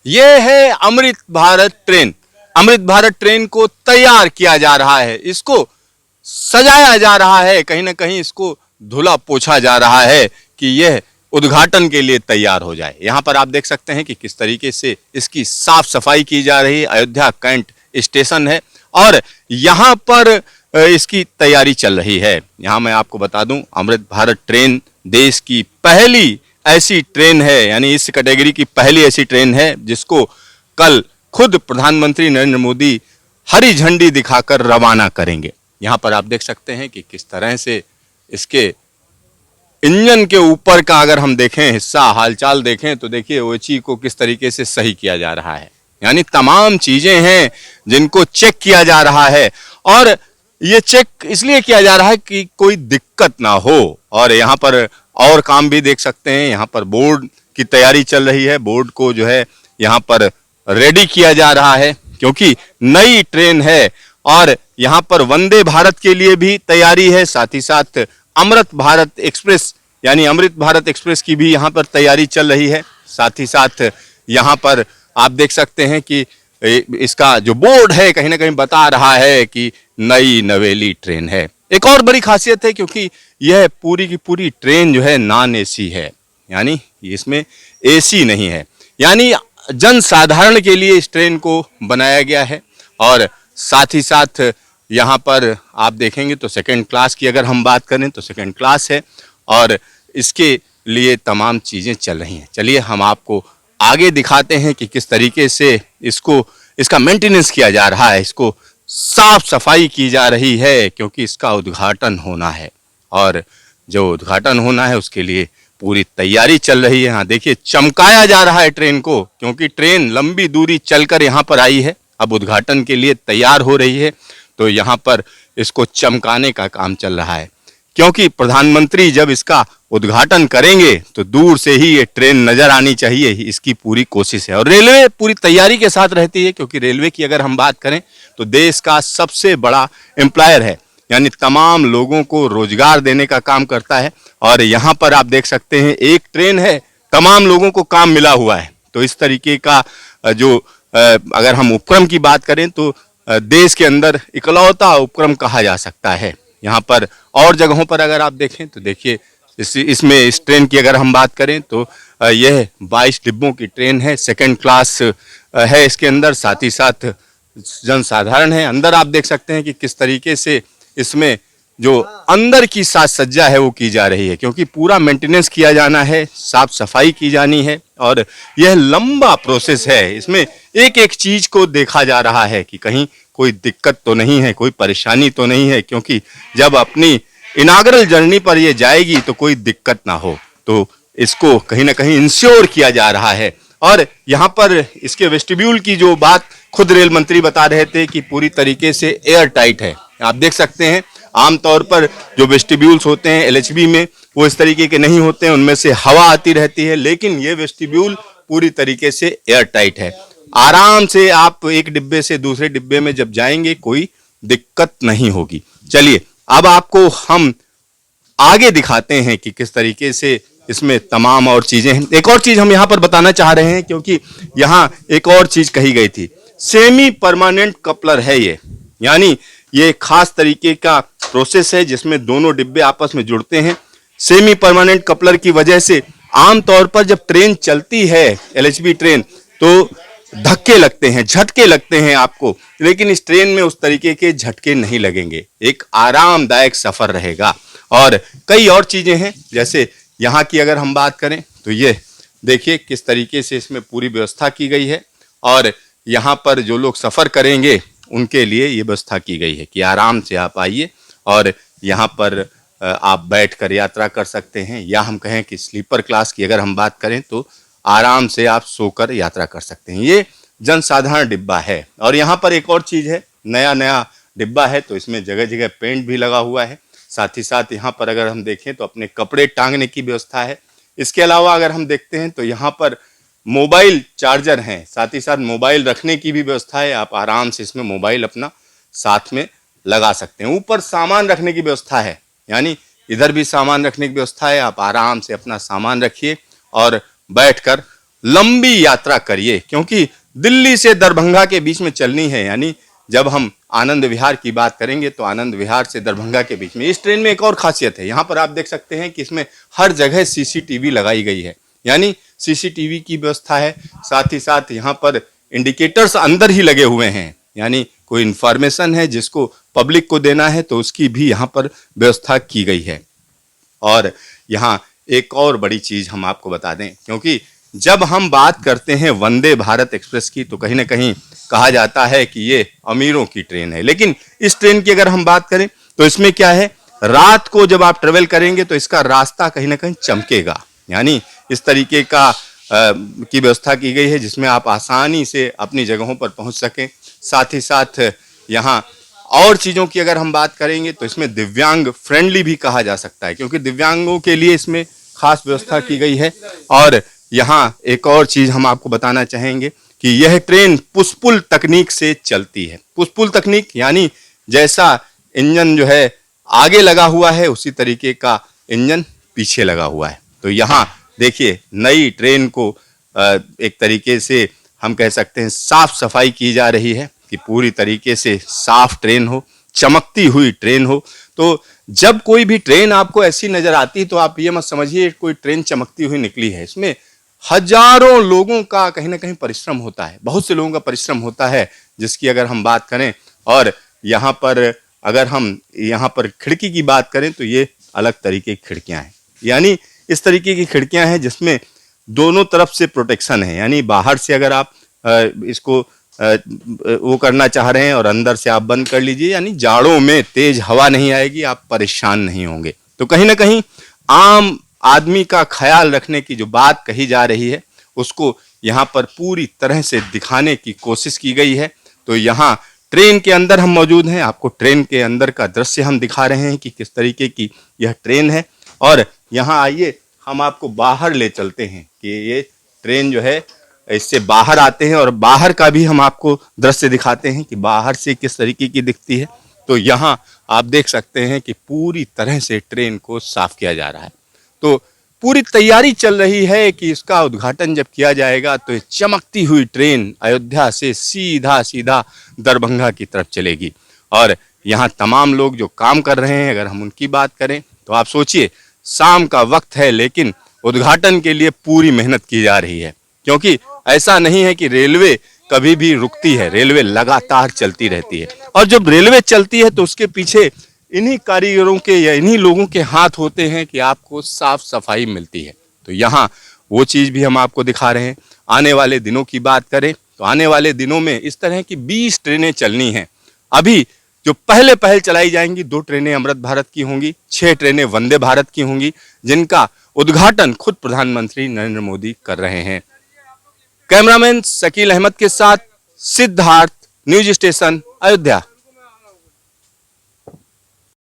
ये है Amrit Bharat train. Amrit Bharat train को तैयार किया जा रहा है, इसको सजाया जा रहा है, कहीं ना कहीं इसको धुला पोछा जा रहा है कि यह उद्घाटन के लिए तैयार हो जाए। यहाँ पर आप देख सकते हैं कि किस तरीके से इसकी साफ सफाई की जा रही है। अयोध्या कैंट स्टेशन है और यहाँ पर इसकी तैयारी चल रही है। यहाँ मैं आपको बता दूं, अमृत भारत ट्रेन देश की पहली ऐसी ट्रेन है, यानी इस कैटेगरी की पहली ऐसी ट्रेन है जिसको कल खुद प्रधानमंत्री नरेंद्र मोदी हरी झंडी दिखाकर रवाना करेंगे। यहाँ पर आप देख सकते हैं कि किस तरह से इसके इंजन के ऊपर का अगर हम देखें हिस्सा, हालचाल देखें तो देखिए ओएचई को किस तरीके से सही किया जा रहा है। यानी तमाम चीजें हैं जिनको चेक किया जा रहा है और ये चेक इसलिए किया जा रहा है कि कोई दिक्कत ना हो। और यहाँ पर और काम भी देख सकते हैं, यहाँ पर बोर्ड की तैयारी चल रही है। बोर्ड को जो है यहाँ पर रेडी किया जा रहा है क्योंकि नई ट्रेन है और यहाँ पर वंदे भारत के लिए भी तैयारी है, साथ ही साथ अमृत भारत एक्सप्रेस यानी अमृत भारत एक्सप्रेस की भी यहाँ पर तैयारी चल रही है। साथ ही साथ यहाँ पर आप देख सकते हैं कि इसका जो बोर्ड है कहीं ना कहीं बता रहा है कि नई नवेली ट्रेन है। एक और बड़ी खासियत है क्योंकि यह पूरी की पूरी ट्रेन जो है नॉन एसी है, यानी इसमें एसी नहीं है, यानी जन साधारण के लिए इस ट्रेन को बनाया गया है। और साथ ही साथ यहाँ पर आप देखेंगे तो सेकंड क्लास की अगर हम बात करें तो सेकंड क्लास है और इसके लिए तमाम चीज़ें चल रही हैं। चलिए हम आपको आगे दिखाते हैं कि किस तरीके से इसका मेंटेनेंस किया जा रहा है, इसको साफ सफाई की जा रही है क्योंकि इसका उद्घाटन होना है और जो उद्घाटन होना है उसके लिए पूरी तैयारी चल रही है। हाँ देखिए, चमकाया जा रहा है ट्रेन को क्योंकि ट्रेन लंबी दूरी चलकर यहाँ पर आई है, अब उद्घाटन के लिए तैयार हो रही है, तो यहाँ पर इसको चमकाने का काम चल रहा है क्योंकि प्रधानमंत्री जब इसका उद्घाटन करेंगे तो दूर से ही ये ट्रेन नजर आनी चाहिए, इसकी पूरी कोशिश है। और रेलवे पूरी तैयारी के साथ रहती है क्योंकि रेलवे की अगर हम बात करें तो देश का सबसे बड़ा एम्प्लॉयर है, यानी तमाम लोगों को रोजगार देने का काम करता है। और यहाँ पर आप देख सकते हैं एक ट्रेन है, तमाम लोगों को काम मिला हुआ है। तो इस तरीके का जो अगर हम उपक्रम की बात करें तो देश के अंदर इकलौता उपक्रम कहा जा सकता है। यहाँ पर और जगहों पर अगर आप देखें तो देखिए इस ट्रेन की अगर हम बात करें तो यह 22 डिब्बों की ट्रेन है, सेकंड क्लास है इसके अंदर, साथ ही साथ जनसाधारण है। अंदर आप देख सकते हैं कि किस तरीके से इसमें जो अंदर की साज सज्जा है वो की जा रही है क्योंकि पूरा मेंटेनेंस किया जाना है, साफ सफाई की जानी है और यह लंबा प्रोसेस है। इसमें एक एक चीज को देखा जा रहा है कि कहीं कोई दिक्कत तो नहीं है, कोई परेशानी तो नहीं है, क्योंकि जब अपनी इनागरल जर्नी पर ये जाएगी तो कोई दिक्कत ना हो, तो इसको कहीं ना कहीं इंश्योर किया जा रहा है। और यहाँ पर इसके वेस्टिब्यूल की जो बात खुद रेल मंत्री बता रहे थे कि पूरी तरीके से एयर टाइट है। आप देख सकते हैं आमतौर पर जो वेस्टिब्यूल्स होते हैं एलएचबी में वो इस तरीके के नहीं होते हैं, उनमें से हवा आती रहती है, लेकिन ये वेस्टिब्यूल पूरी तरीके से एयर टाइट है। आराम से आप एक डिब्बे से दूसरे डिब्बे में जब जाएंगे कोई दिक्कत नहीं होगी। चलिए अब आपको हम आगे दिखाते हैं कि किस तरीके से इसमें तमाम और चीजें हैं। एक और चीज हम यहाँ पर बताना चाह रहे हैं क्योंकि यहाँ एक और चीज कही गई थी, सेमी परमानेंट कपलर है ये, यानी ये खास तरीके का प्रोसेस है जिसमें दोनों डिब्बे आपस में जुड़ते हैं। सेमी परमानेंट कपलर की वजह से आमतौर पर जब ट्रेन चलती है एलएचबी ट्रेन तो धक्के लगते हैं, झटके लगते हैं आपको, लेकिन इस ट्रेन में उस तरीके के झटके नहीं लगेंगे, एक आरामदायक सफर रहेगा। और कई और चीजें हैं, जैसे यहाँ की अगर हम बात करें तो ये देखिए किस तरीके से इसमें पूरी व्यवस्था की गई है और यहाँ पर जो लोग सफर करेंगे उनके लिए ये व्यवस्था की गई है कि आराम से आप आइए और यहाँ पर आप बैठकर यात्रा कर सकते हैं, या हम कहें कि स्लीपर क्लास की अगर हम बात करें तो आराम से आप सोकर यात्रा कर सकते हैं। ये जनसाधारण डिब्बा है। और यहाँ पर एक और चीज़ है, नया डिब्बा है तो इसमें जगह जगह पेंट भी लगा हुआ है। साथ ही साथ यहाँ पर अगर हम देखें तो अपने कपड़े टांगने की व्यवस्था है। इसके अलावा अगर हम देखते हैं तो यहाँ पर मोबाइल चार्जर हैं, साथ ही साथ मोबाइल रखने की भी व्यवस्था है, आप आराम से इसमें मोबाइल अपना साथ में लगा सकते हैं। ऊपर सामान रखने की व्यवस्था है, यानी इधर भी सामान रखने की व्यवस्था है, आप आराम से अपना सामान रखिए और बैठकर लंबी यात्रा करिए, क्योंकि दिल्ली से दरभंगा के बीच में चलनी है। यानी जब हम आनंद विहार की बात करेंगे तो आनंद विहार से दरभंगा के बीच में। इस ट्रेन में एक और खासियत है, यहाँ पर आप देख सकते हैं कि इसमें हर जगह सीसीटीवी लगाई गई है, यानी सीसीटीवी की व्यवस्था है। साथ ही साथ यहाँ पर इंडिकेटर्स अंदर ही लगे हुए हैं, यानी कोई इंफॉर्मेशन है जिसको पब्लिक को देना है तो उसकी भी यहाँ पर व्यवस्था की गई है। और यहाँ एक और बड़ी चीज हम आपको बता दें, क्योंकि जब हम बात करते हैं वंदे भारत एक्सप्रेस की तो कहीं ना कहीं कहा जाता है कि ये अमीरों की ट्रेन है, लेकिन इस ट्रेन की अगर हम बात करें तो इसमें क्या है, रात को जब आप ट्रेवल करेंगे तो इसका रास्ता कहीं ना कहीं चमकेगा। यानी इस तरीके का की व्यवस्था की गई है जिसमें आप आसानी से अपनी जगहों पर पहुंच सकें। साथ ही साथ यहाँ और चीज़ों की अगर हम बात करेंगे तो इसमें दिव्यांग फ्रेंडली भी कहा जा सकता है, क्योंकि दिव्यांगों के लिए इसमें खास व्यवस्था की गई है। और यहाँ एक और चीज़ हम आपको बताना चाहेंगे कि यह ट्रेन पुष्पुल तकनीक से चलती है। पुष्पुल तकनीक यानी जैसा इंजन जो है आगे लगा हुआ है उसी तरीके का इंजन पीछे लगा हुआ है। तो यहाँ देखिए नई ट्रेन को एक तरीके से हम कह सकते हैं साफ सफाई की जा रही है कि पूरी तरीके से साफ ट्रेन हो, चमकती हुई ट्रेन हो। तो जब कोई भी ट्रेन आपको ऐसी नजर आती है तो आप ये मत समझिए कोई ट्रेन चमकती हुई निकली है, इसमें हजारों लोगों का कहीं ना कहीं परिश्रम होता है, बहुत से लोगों का परिश्रम होता है जिसकी अगर हम बात करें। और यहाँ पर अगर हम यहाँ पर खिड़की की बात करें तो ये अलग तरीके की खिड़कियां हैं, यानी इस तरीके की खिड़कियां हैं जिसमें दोनों तरफ से प्रोटेक्शन है। यानी बाहर से अगर आप इसको वो करना चाह रहे हैं और अंदर से आप बंद कर लीजिए, यानी जाड़ों में तेज हवा नहीं आएगी, आप परेशान नहीं होंगे। तो कहीं ना कहीं आम आदमी का ख्याल रखने की जो बात कही जा रही है उसको यहाँ पर पूरी तरह से दिखाने की कोशिश की गई है। तो यहाँ ट्रेन के अंदर हम मौजूद हैं, आपको ट्रेन के अंदर का दृश्य हम दिखा रहे हैं कि किस तरीके की यह ट्रेन है। और यहाँ आइए हम आपको बाहर ले चलते हैं कि ये ट्रेन जो है इससे बाहर आते हैं और बाहर का भी हम आपको दृश्य दिखाते हैं कि बाहर से किस तरीके की दिखती है। तो यहाँ आप देख सकते हैं कि पूरी तरह से ट्रेन को साफ किया जा रहा है। तो पूरी तैयारी चल रही है कि इसका उद्घाटन जब किया जाएगा तो ये चमकती हुई ट्रेन अयोध्या से सीधा सीधा दरभंगा की तरफ चलेगी। और यहाँ तमाम लोग जो काम कर रहे हैं अगर हम उनकी बात करें तो आप सोचिए शाम का वक्त है लेकिन उद्घाटन के लिए पूरी मेहनत की जा रही है, क्योंकि ऐसा नहीं है कि रेलवे कभी भी रुकती है, रेलवे लगातार चलती रहती है। और जब रेलवे चलती है तो उसके पीछे इन्हीं कारीगरों के या इन्हीं लोगों के हाथ होते हैं कि आपको साफ सफाई मिलती है। तो यहाँ वो चीज़ भी हम आपको दिखा रहे हैं। आने वाले दिनों की बात करें तो आने वाले दिनों में इस तरह की 20 ट्रेनें चलनी हैं। अभी जो पहल चलाई जाएंगी 2 ट्रेनें अमृत भारत की होंगी, 6 ट्रेनें वंदे भारत की होंगी, जिनका उद्घाटन खुद प्रधानमंत्री नरेंद्र मोदी कर रहे हैं। कैमरामैन शकील अहमद के साथ सिद्धार्थ, न्यूज स्टेशन, अयोध्या।